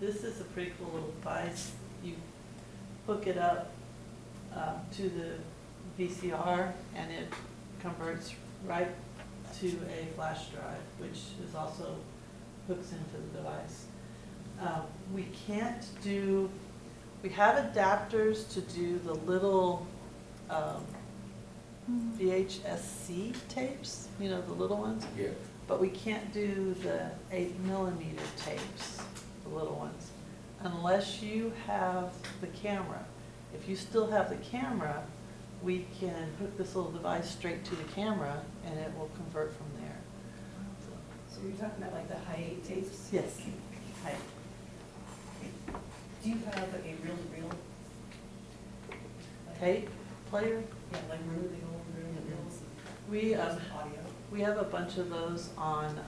this is a pretty cool little device. You hook it up to the VCR, and it converts right to a flash drive, which is also hooks into the device. We can't do, we have adapters to do the little VHS-C tapes, you know, the little ones. Yeah. But we can't do the 8mm tapes, the little ones, unless you have the camera. If you still have the camera, we can hook this little device straight to the camera, and it will convert from there. So you're talking about like the high tapes? Yes. Hi. Do you have a reel-to-reel? Tape player? Yeah, like remember the old reel-to-reels? We Audio. we have a bunch of those on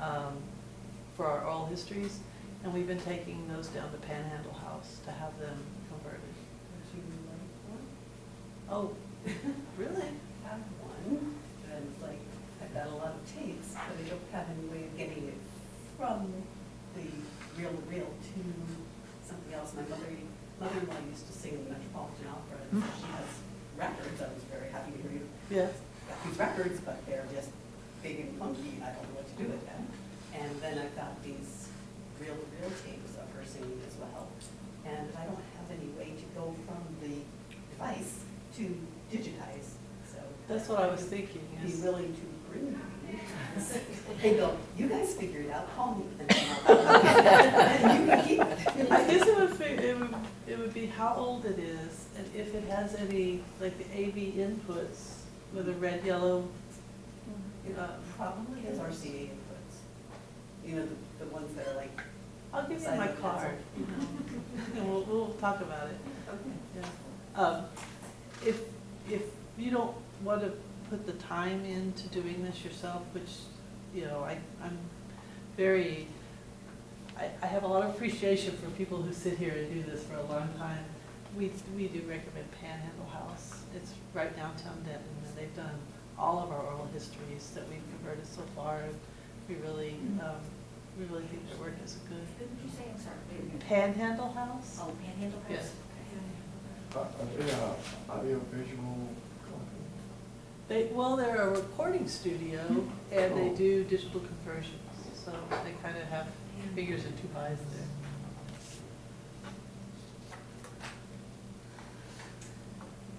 for our oral histories, and we've been taking those down to Panhandle House to have them converted. Would you like one? Oh, really? I have one, and it's like, I've got a lot of tapes, but I don't have any way of getting it from the reel-to-reel to something else. My mother-in-law used to sing in the Metropolitan Opera, and so she has records. I was very happy to hear you Yes. got these records, but they're just big and funky, I don't know what to do with them. And then I've got these reel-to-reel tapes of her singing as well. And I don't have any way to go from the device to digitize, so. That's what I was thinking Be is, willing to bring them. They go, you guys figure it out, call me. And you can keep it. I guess it would be how old it is, and if it has any, like the AV inputs with a red, yellow. It probably has RCA inputs. You know, the ones that are like. I'll give you my Silent card, you know, and we'll talk about it. Okay. Yeah. If you don't want to put the time into doing this yourself, which, you know, I'm very, I have a lot of appreciation for people who sit here and do this for a long time. We do recommend Panhandle House. It's right downtown Denton, and they've done all of our oral histories that we've converted so far. And we really think their work is good. Who did you say? I'm sorry. Panhandle House? Oh, Panhandle House? Yes. Are they audio-visual company? They're a recording studio, and they do digital conversions, so they kind of have fingers in two pies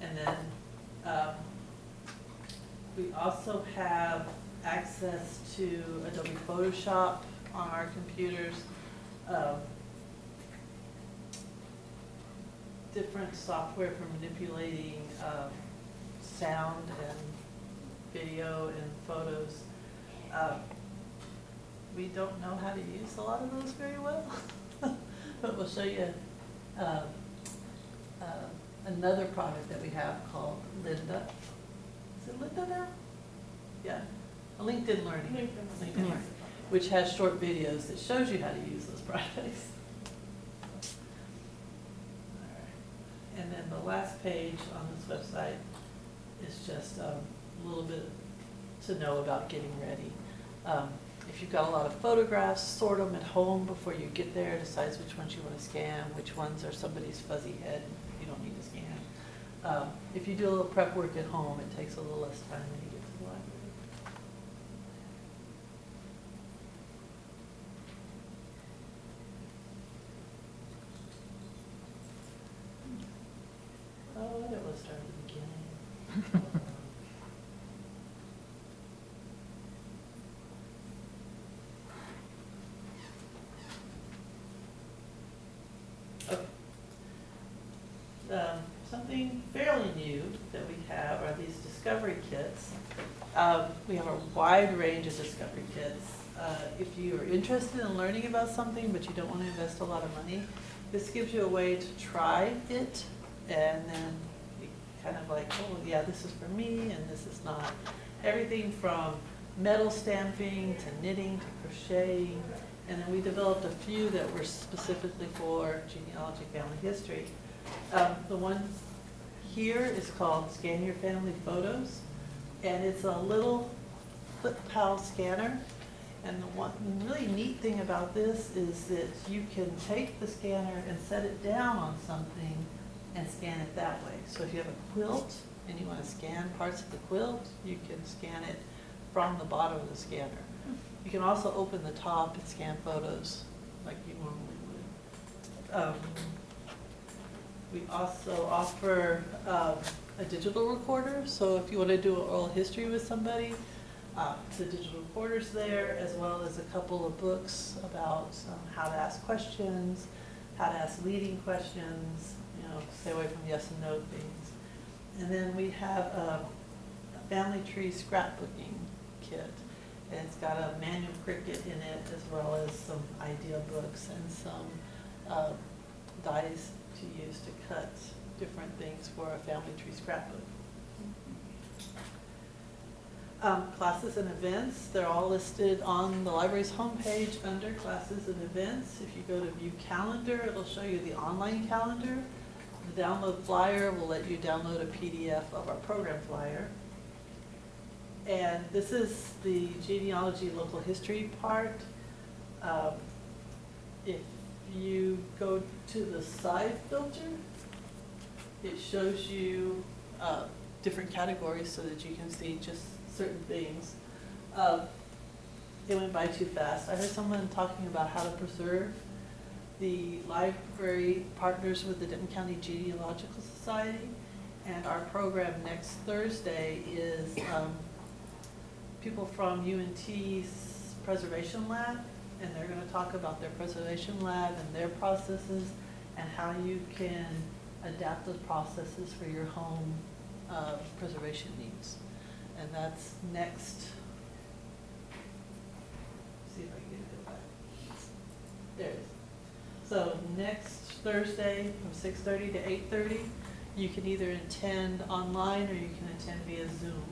there. And then we also have access to Adobe Photoshop on our computers. Different software for manipulating sound and video and photos. We don't know how to use a lot of those very well, but we'll show you another product that we have called Linda. Is it Linda now? Yeah, LinkedIn Learning. LinkedIn Learning, which has short videos that shows you how to use those products. And then the last page on this website is just a little bit to know about getting ready. If you've got a lot of photographs, sort them at home before you get there, decide which ones you want to scan, which ones are somebody's fuzzy head you don't need to scan. If you do a little prep work at home, it takes a little less time when you get to the library. Oh, it was start at the beginning. Okay. Something fairly new that we have are these discovery kits. We have a wide range of discovery kits. If you are interested in learning about something but you don't want to invest a lot of money, this gives you a way to try it, and then you kind of like, oh yeah, this is for me and this is not. Everything from metal stamping to knitting to crocheting, and then we developed a few that were specifically for genealogy, family history. The one here is called Scan Your Family Photos, and it's a little Flip Pal scanner, And the one really neat thing about this is that you can take the scanner and set it down on something and scan it that way. So if you have a quilt and you want to scan parts of the quilt, you can scan it from the bottom of the scanner. You can also open the top and scan photos like you normally would. We also offer a digital recorder, so if you want to do oral history with somebody, the digital recorder's there, as well as a couple of books about how to ask questions, how to ask leading questions, you know, stay away from yes and no things. And then we have a family tree scrapbooking kit, and it's got a manual cricket in it, as well as some idea books and some dies to use to cut different things for a family tree scrapbook. Classes and events, they're all listed on the library's homepage under classes and events. If you go to view calendar, it'll show you the online calendar. The download flyer will let you download a PDF of our program flyer. And this is the genealogy local history part. If you go to the side filter, it shows you different categories so that you can see just certain things. It went by too fast. I heard someone talking about how to preserve. The library partners with the Denton County Genealogical Society, and our program next Thursday is people from UNT's Preservation Lab, and they're going to talk about their preservation lab and their processes and how you can adapt those processes for your home preservation needs. And that's next, see if I can get it back. There it is. So next Thursday from 6:30 to 8:30, you can either attend online or you can attend via Zoom.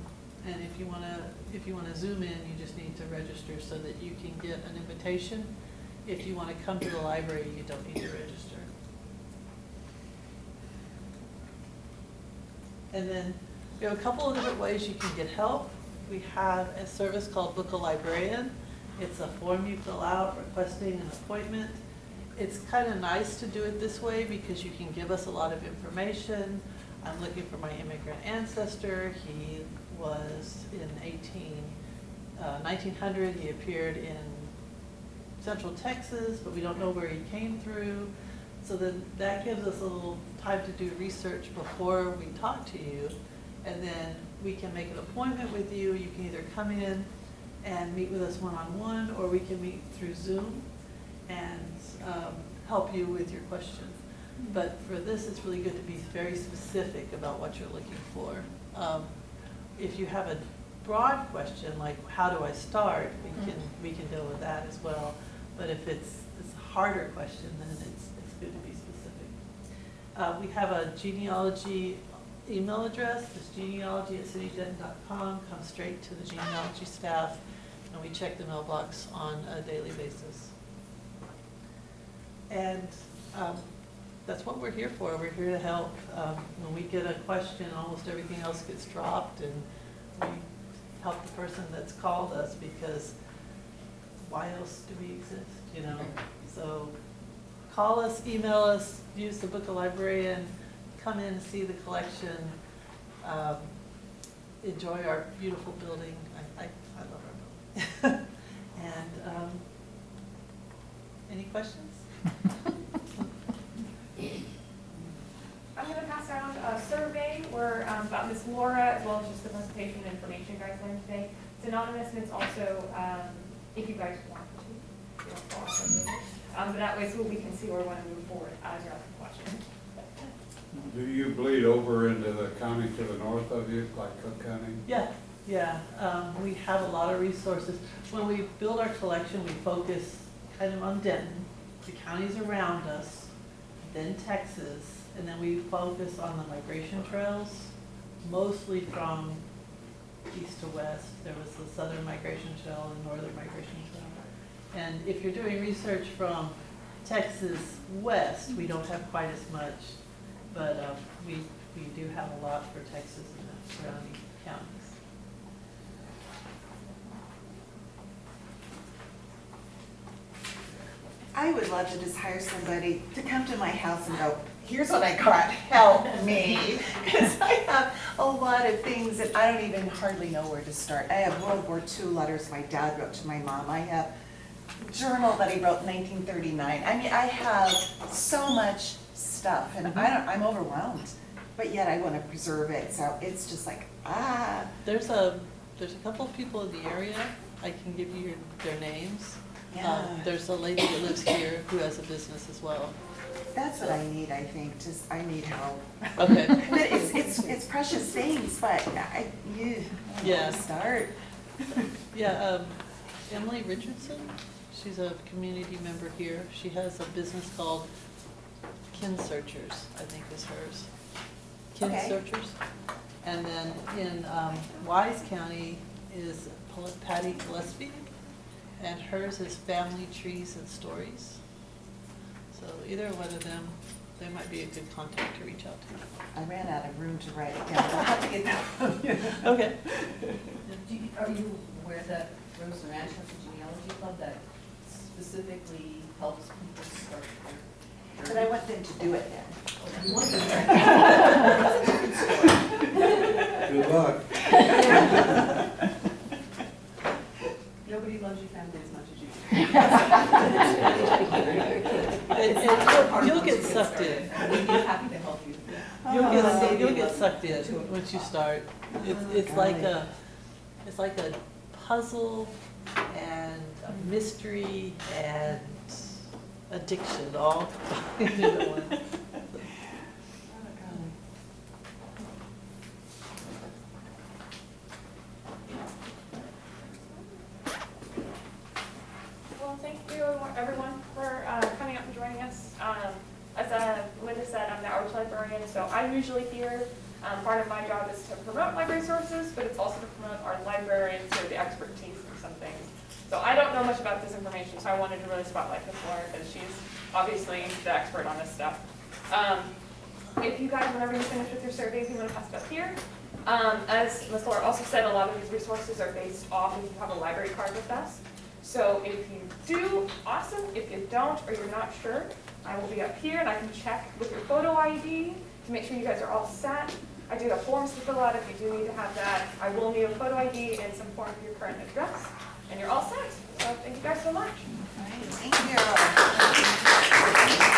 And if you wanna Zoom in, you just need to register so that you can get an invitation. If you wanna come to the library, you don't need to register. And then we have a couple of different ways you can get help. We have a service called Book a Librarian. It's a form you fill out requesting an appointment. It's kind of nice to do it this way because you can give us a lot of information. I'm looking for my immigrant ancestor. He was in 1900. He appeared in Central Texas, but we don't know where he came through. So then that gives us a little time to do research before we talk to you. And then we can make an appointment with you. You can either come in and meet with us one-on-one, or we can meet through Zoom and help you with your question. But for this, it's really good to be very specific about what you're looking for. If you have a broad question, like how do I start, we can deal with that as well. But if it's a harder question, then it's good to be specific. We have a genealogy email address. It's genealogy@citydenton.com. Come straight to the genealogy staff, and we check the mailbox on a daily basis. And that's what we're here for. We're here to help. When we get a question, almost everything else gets dropped, and we help the person that's called us, because why else do we exist, you know? So call us, email us, use the Book a Librarian, come in and see the collection, enjoy our beautiful building. I love our building. And any questions? I'm going to pass around a survey about Miss Laura, as well as just the presentation and information you guys learned today. It's anonymous, and it's also, if you guys want to, you know, awesome. But that way, so we can see where we want to move forward as you're asking questions. Do you bleed over into the county to the north of you, like Cook County? Yeah. We have a lot of resources. When we build our collection, we focus kind of on Denton, the counties around us, then Texas, and then we focus on the migration trails, mostly from east to west. There was the southern migration trail and northern migration trail. And if you're doing research from Texas west, we don't have quite as much, but we do have a lot for Texas and the surrounding counties. I would love to just hire somebody to come to my house and go, here's what I got, help me. Because I have a lot of things that I don't even hardly know where to start. I have World War II letters my dad wrote to my mom. I have a journal that he wrote in 1939. I mean, I have so much stuff and I'm overwhelmed. But yet I want to preserve it, so it's just like, There's a couple of people in the area, I can give you their names. Yeah. There's a lady that lives here who has a business as well. That's what I need, I think, just, I need help. Okay. But it's precious things, but I don't know Yeah. where to start. Yeah, Emily Richardson, she's a community member here. She has a business called Kin Searchers, I think is hers. Kin Okay. Searchers. And then in Wise County is Patty Gillespie, and hers is Family Trees and Stories. So either one of them, they might be a good contact to reach out to. I ran out of room to write it down, I'll have to get that from you. Okay. Are you aware that Rose Ranch has a genealogy club that specifically helps people start their? But I want them to do it then. You want them Good luck. Nobody loves your family as much as you do. You'll get sucked in. We'd be happy to help you. You'll get sucked in once you start. It's like a puzzle and a mystery and addiction all combined into one. Well, thank you everyone for coming out and joining us. As Linda said, I'm the outreach librarian, so I'm usually here. Part of my job is to promote library sources, but it's also to promote our librarians who have the expertise in some things. So I don't know much about this information, so I wanted to really spotlight Ms. Laura because she's obviously the expert on this stuff. If you guys, whenever you finish with your surveys, you want to pass it up here. As Ms. Laura also said, a lot of these resources are based off if you have a library card with us. So if you do, awesome. If you don't or you're not sure, I will be up here and I can check with your photo ID to make sure you guys are all set. I do have forms to fill out if you do need to have that. I will need a photo ID and some form for your current address, and you're all set. So thank you guys so much. All right, thank you.